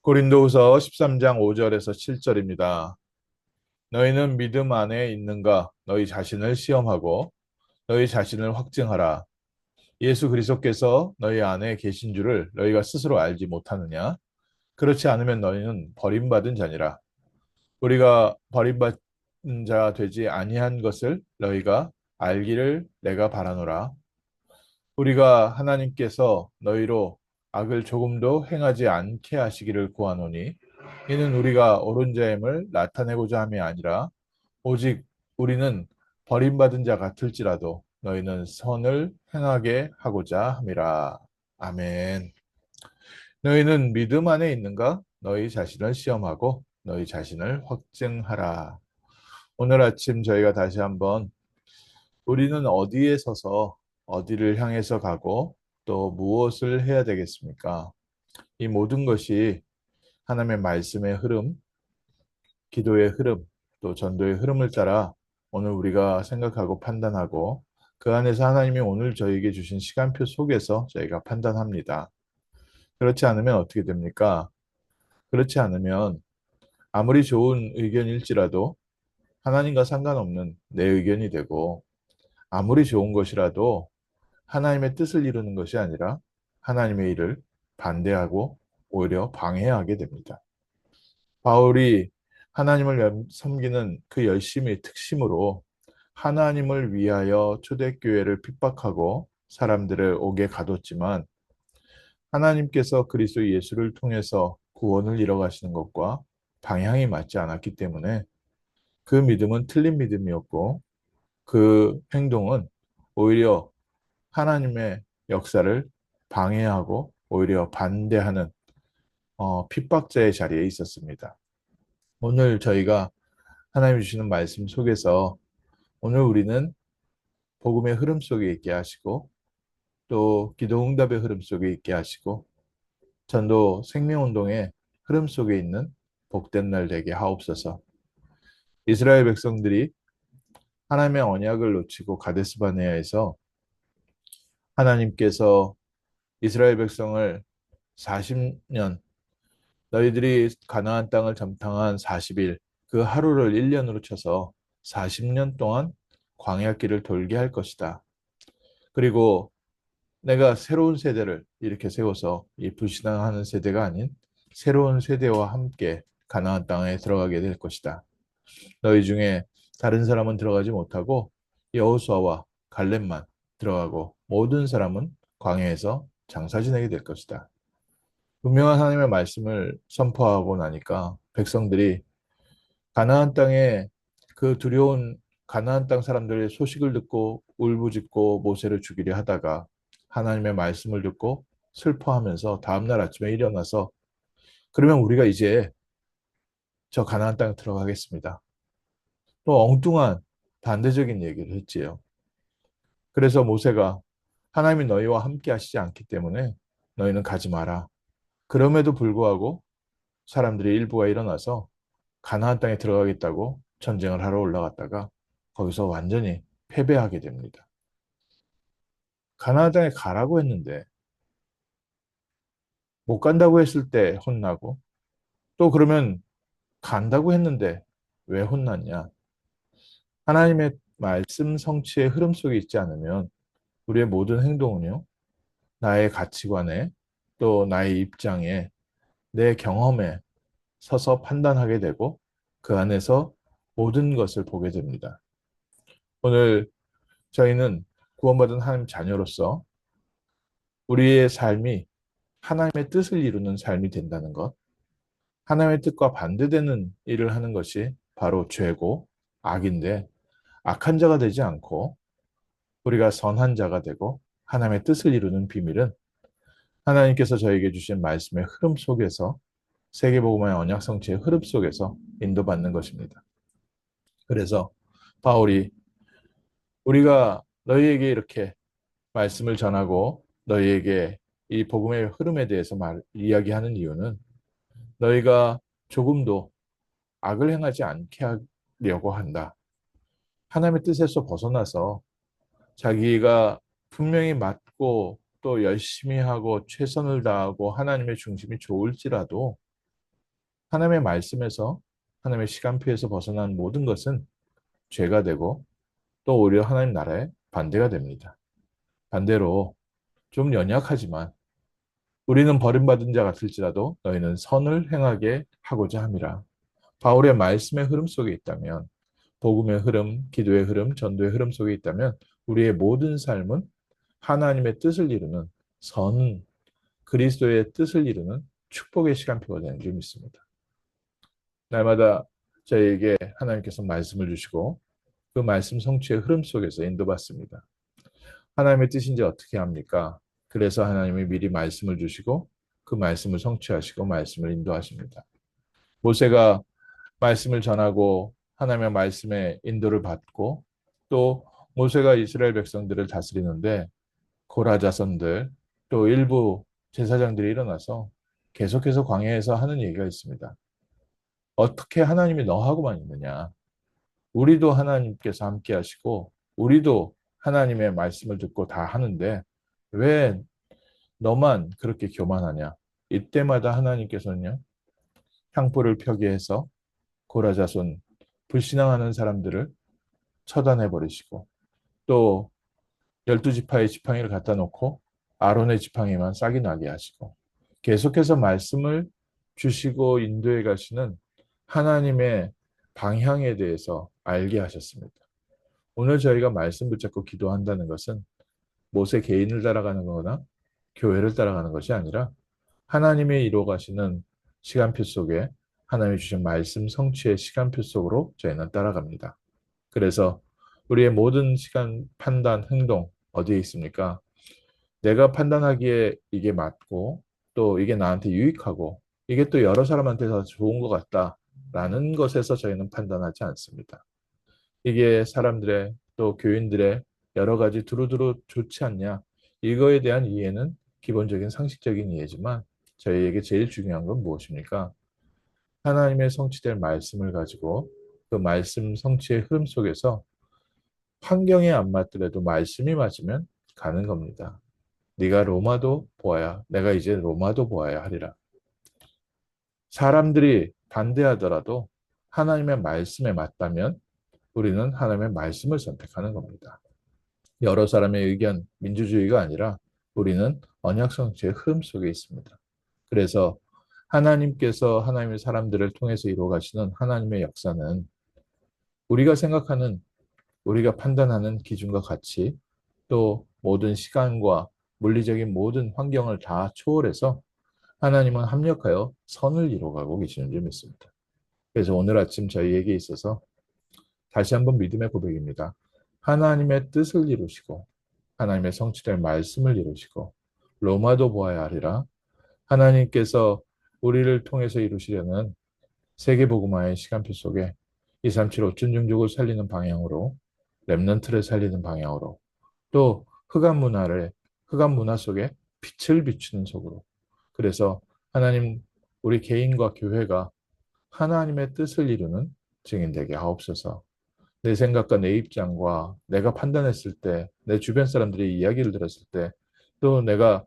고린도후서 13장 5절에서 7절입니다. 너희는 믿음 안에 있는가? 너희 자신을 시험하고 너희 자신을 확증하라. 예수 그리스도께서 너희 안에 계신 줄을 너희가 스스로 알지 못하느냐? 그렇지 않으면 너희는 버림받은 자니라. 우리가 버림받은 자 되지 아니한 것을 너희가 알기를 내가 바라노라. 우리가 하나님께서 너희로 악을 조금도 행하지 않게 하시기를 구하노니 이는 우리가 옳은 자임을 나타내고자 함이 아니라 오직 우리는 버림받은 자 같을지라도 너희는 선을 행하게 하고자 함이라. 아멘. 너희는 믿음 안에 있는가? 너희 자신을 시험하고 너희 자신을 확증하라. 오늘 아침 저희가 다시 한번 우리는 어디에 서서 어디를 향해서 가고 또 무엇을 해야 되겠습니까? 이 모든 것이 하나님의 말씀의 흐름, 기도의 흐름, 또 전도의 흐름을 따라 오늘 우리가 생각하고 판단하고 그 안에서 하나님이 오늘 저에게 주신 시간표 속에서 저희가 판단합니다. 그렇지 않으면 어떻게 됩니까? 그렇지 않으면 아무리 좋은 의견일지라도 하나님과 상관없는 내 의견이 되고 아무리 좋은 것이라도 하나님의 뜻을 이루는 것이 아니라 하나님의 일을 반대하고 오히려 방해하게 됩니다. 바울이 하나님을 섬기는 그 열심의 특심으로 하나님을 위하여 초대교회를 핍박하고 사람들을 옥에 가뒀지만 하나님께서 그리스도 예수를 통해서 구원을 이뤄가시는 것과 방향이 맞지 않았기 때문에 그 믿음은 틀린 믿음이었고 그 행동은 오히려 하나님의 역사를 방해하고 오히려 반대하는 핍박자의 자리에 있었습니다. 오늘 저희가 하나님 주시는 말씀 속에서 오늘 우리는 복음의 흐름 속에 있게 하시고 또 기도 응답의 흐름 속에 있게 하시고 전도 생명운동의 흐름 속에 있는 복된 날 되게 하옵소서. 이스라엘 백성들이 하나님의 언약을 놓치고 가데스 바네아에서 하나님께서 이스라엘 백성을 40년 너희들이 가나안 땅을 점탕한 40일 그 하루를 1년으로 쳐서 40년 동안 광야길을 돌게 할 것이다. 그리고 내가 새로운 세대를 이렇게 세워서 이 불신앙하는 세대가 아닌 새로운 세대와 함께 가나안 땅에 들어가게 될 것이다. 너희 중에 다른 사람은 들어가지 못하고 여호수아와 갈렙만 들어가고 모든 사람은 광야에서 장사 지내게 될 것이다. 분명한 하나님의 말씀을 선포하고 나니까 백성들이 가나안 땅에 그 두려운 가나안 땅 사람들의 소식을 듣고 울부짖고 모세를 죽이려 하다가 하나님의 말씀을 듣고 슬퍼하면서 다음날 아침에 일어나서 그러면 우리가 이제 저 가나안 땅에 들어가겠습니다. 또 엉뚱한 반대적인 얘기를 했지요. 그래서 모세가 하나님이 너희와 함께 하시지 않기 때문에 너희는 가지 마라. 그럼에도 불구하고 사람들이 일부가 일어나서 가나안 땅에 들어가겠다고 전쟁을 하러 올라갔다가 거기서 완전히 패배하게 됩니다. 가나안 땅에 가라고 했는데 못 간다고 했을 때 혼나고 또 그러면 간다고 했는데 왜 혼났냐? 하나님의 말씀 성취의 흐름 속에 있지 않으면 우리의 모든 행동은요, 나의 가치관에 또 나의 입장에 내 경험에 서서 판단하게 되고 그 안에서 모든 것을 보게 됩니다. 오늘 저희는 구원받은 하나님 자녀로서 우리의 삶이 하나님의 뜻을 이루는 삶이 된다는 것, 하나님의 뜻과 반대되는 일을 하는 것이 바로 죄고 악인데 악한 자가 되지 않고 우리가 선한 자가 되고 하나님의 뜻을 이루는 비밀은 하나님께서 저에게 주신 말씀의 흐름 속에서 세계복음화의 언약 성취의 흐름 속에서 인도받는 것입니다. 그래서 바울이 우리가 너희에게 이렇게 말씀을 전하고 너희에게 이 복음의 흐름에 대해서 이야기하는 이유는 너희가 조금도 악을 행하지 않게 하려고 한다. 하나님의 뜻에서 벗어나서 자기가 분명히 맞고 또 열심히 하고 최선을 다하고 하나님의 중심이 좋을지라도 하나님의 말씀에서 하나님의 시간표에서 벗어난 모든 것은 죄가 되고 또 오히려 하나님 나라의 반대가 됩니다. 반대로 좀 연약하지만 우리는 버림받은 자 같을지라도 너희는 선을 행하게 하고자 함이라. 바울의 말씀의 흐름 속에 있다면, 복음의 흐름, 기도의 흐름, 전도의 흐름 속에 있다면 우리의 모든 삶은 하나님의 뜻을 이루는 선, 그리스도의 뜻을 이루는 축복의 시간표가 되는 줄 믿습니다. 날마다 저희에게 하나님께서 말씀을 주시고 그 말씀 성취의 흐름 속에서 인도받습니다. 하나님의 뜻인지 어떻게 합니까? 그래서 하나님이 미리 말씀을 주시고 그 말씀을 성취하시고 말씀을 인도하십니다. 모세가 말씀을 전하고 하나님의 말씀의 인도를 받고 또 모세가 이스라엘 백성들을 다스리는데 고라 자손들 또 일부 제사장들이 일어나서 계속해서 광야에서 하는 얘기가 있습니다. 어떻게 하나님이 너하고만 있느냐? 우리도 하나님께서 함께 하시고 우리도 하나님의 말씀을 듣고 다 하는데 왜 너만 그렇게 교만하냐? 이때마다 하나님께서는요, 향불을 펴게 해서 고라 자손 불신앙하는 사람들을 처단해 버리시고 또 12지파의 지팡이를 갖다 놓고 아론의 지팡이만 싹이 나게 하시고 계속해서 말씀을 주시고 인도해 가시는 하나님의 방향에 대해서 알게 하셨습니다. 오늘 저희가 말씀 붙잡고 기도한다는 것은 모세 개인을 따라가는 거나 교회를 따라가는 것이 아니라 하나님의 이루어 가시는 시간표 속에 하나님이 주신 말씀 성취의 시간표 속으로 저희는 따라갑니다. 그래서 우리의 모든 시간, 판단, 행동 어디에 있습니까? 내가 판단하기에 이게 맞고 또 이게 나한테 유익하고 이게 또 여러 사람한테 더 좋은 것 같다라는 것에서 저희는 판단하지 않습니다. 이게 사람들의 또 교인들의 여러 가지 두루두루 좋지 않냐? 이거에 대한 이해는 기본적인 상식적인 이해지만 저희에게 제일 중요한 건 무엇입니까? 하나님의 성취될 말씀을 가지고 그 말씀 성취의 흐름 속에서 환경에 안 맞더라도 말씀이 맞으면 가는 겁니다. 네가 로마도 보아야 내가 이제 로마도 보아야 하리라. 사람들이 반대하더라도 하나님의 말씀에 맞다면 우리는 하나님의 말씀을 선택하는 겁니다. 여러 사람의 의견, 민주주의가 아니라 우리는 언약 성취의 흐름 속에 있습니다. 그래서 하나님께서 하나님의 사람들을 통해서 이루어 가시는 하나님의 역사는 우리가 생각하는, 우리가 판단하는 기준과 같이 또 모든 시간과 물리적인 모든 환경을 다 초월해서 하나님은 합력하여 선을 이루어가고 계시는 줄 믿습니다. 그래서 오늘 아침 저희에게 있어서 다시 한번 믿음의 고백입니다. 하나님의 뜻을 이루시고 하나님의 성취될 말씀을 이루시고 로마도 보아야 하리라. 하나님께서 우리를 통해서 이루시려는 세계복음화의 시간표 속에 237 5춘중족을 살리는 방향으로 렘넌트를 살리는 방향으로 또 흑암 문화 속에 빛을 비추는 속으로 그래서 하나님 우리 개인과 교회가 하나님의 뜻을 이루는 증인 되게 하옵소서. 내 생각과 내 입장과 내가 판단했을 때, 내 주변 사람들이 이야기를 들었을 때, 또 내가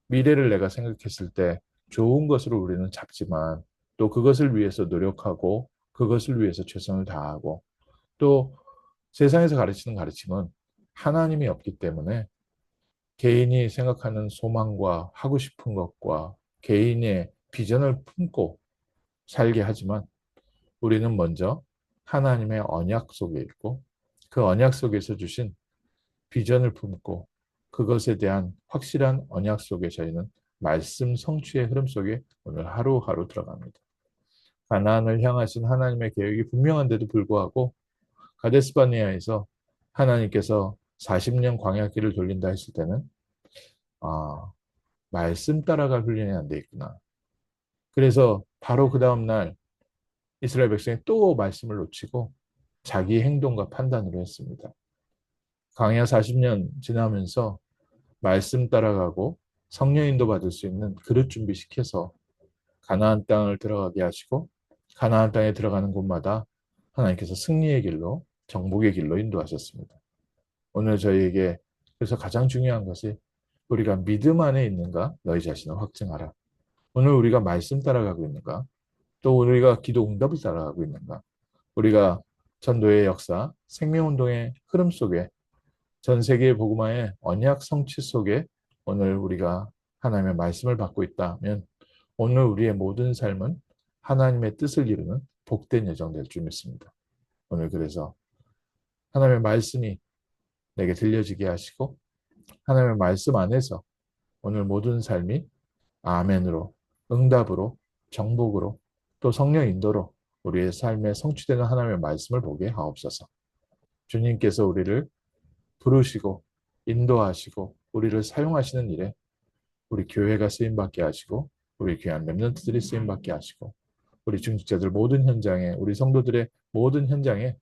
미래를 내가 생각했을 때 좋은 것으로 우리는 잡지만 또 그것을 위해서 노력하고 그것을 위해서 최선을 다하고 또 세상에서 가르치는 가르침은 하나님이 없기 때문에 개인이 생각하는 소망과 하고 싶은 것과 개인의 비전을 품고 살게 하지만 우리는 먼저 하나님의 언약 속에 있고 그 언약 속에서 주신 비전을 품고 그것에 대한 확실한 언약 속에 저희는 말씀 성취의 흐름 속에 오늘 하루하루 들어갑니다. 가나안을 향하신 하나님의 계획이 분명한데도 불구하고 가데스 바네아에서 하나님께서 40년 광야길을 돌린다 했을 때는 아, 말씀 따라갈 훈련이 안 돼 있구나. 그래서 바로 그 다음날 이스라엘 백성이 또 말씀을 놓치고 자기 행동과 판단으로 했습니다. 광야 40년 지나면서 말씀 따라가고 성령 인도 받을 수 있는 그릇 준비시켜서 가나안 땅을 들어가게 하시고 가나안 땅에 들어가는 곳마다 하나님께서 승리의 길로 정복의 길로 인도하셨습니다. 오늘 저희에게 그래서 가장 중요한 것이 우리가 믿음 안에 있는가 너희 자신을 확증하라. 오늘 우리가 말씀 따라가고 있는가? 또 우리가 기도 응답을 따라가고 있는가? 우리가 전도의 역사, 생명운동의 흐름 속에 전 세계 복음화의 언약 성취 속에 오늘 우리가 하나님의 말씀을 받고 있다면 오늘 우리의 모든 삶은 하나님의 뜻을 이루는 복된 여정 될 줄 믿습니다. 오늘 그래서 하나님의 말씀이 내게 들려지게 하시고 하나님의 말씀 안에서 오늘 모든 삶이 아멘으로, 응답으로, 정복으로 또 성령 인도로 우리의 삶에 성취되는 하나님의 말씀을 보게 하옵소서. 주님께서 우리를 부르시고 인도하시고 우리를 사용하시는 일에 우리 교회가 쓰임받게 하시고 우리 귀한 렘넌트들이 쓰임받게 하시고 우리 중직자들 모든 현장에 우리 성도들의 모든 현장에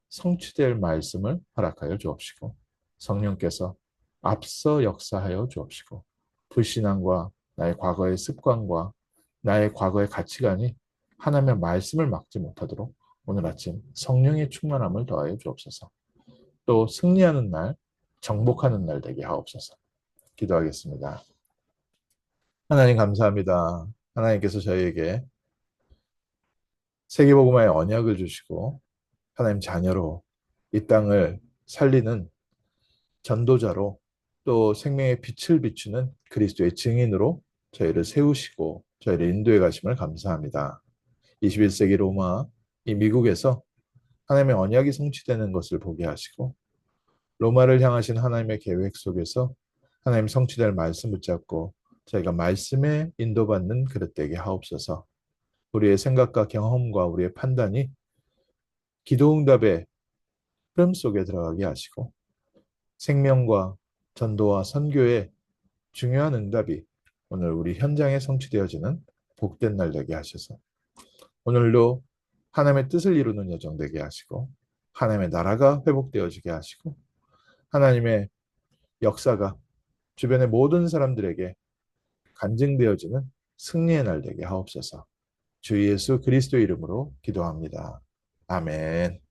성취될 말씀을 허락하여 주옵시고 성령께서 앞서 역사하여 주옵시고 불신앙과 나의 과거의 습관과 나의 과거의 가치관이 하나님의 말씀을 막지 못하도록 오늘 아침 성령의 충만함을 더하여 주옵소서. 또 승리하는 날, 정복하는 날 되게 하옵소서. 기도하겠습니다. 하나님 감사합니다. 하나님께서 저희에게 세계복음화의 언약을 주시고 하나님 자녀로 이 땅을 살리는 전도자로 또 생명의 빛을 비추는 그리스도의 증인으로 저희를 세우시고 저희를 인도해 가심을 감사합니다. 21세기 로마 이 미국에서 하나님의 언약이 성취되는 것을 보게 하시고 로마를 향하신 하나님의 계획 속에서 하나님 성취될 말씀 붙잡고 저희가 말씀에 인도받는 그릇 되게 하옵소서. 우리의 생각과 경험과 우리의 판단이 기도응답의 흐름 속에 들어가게 하시고 생명과 전도와 선교의 중요한 응답이 오늘 우리 현장에 성취되어지는 복된 날 되게 하셔서 오늘도 하나님의 뜻을 이루는 여정 되게 하시고 하나님의 나라가 회복되어지게 하시고 하나님의 역사가 주변의 모든 사람들에게 간증되어지는 승리의 날 되게 하옵소서. 주 예수 그리스도 이름으로 기도합니다. 아멘.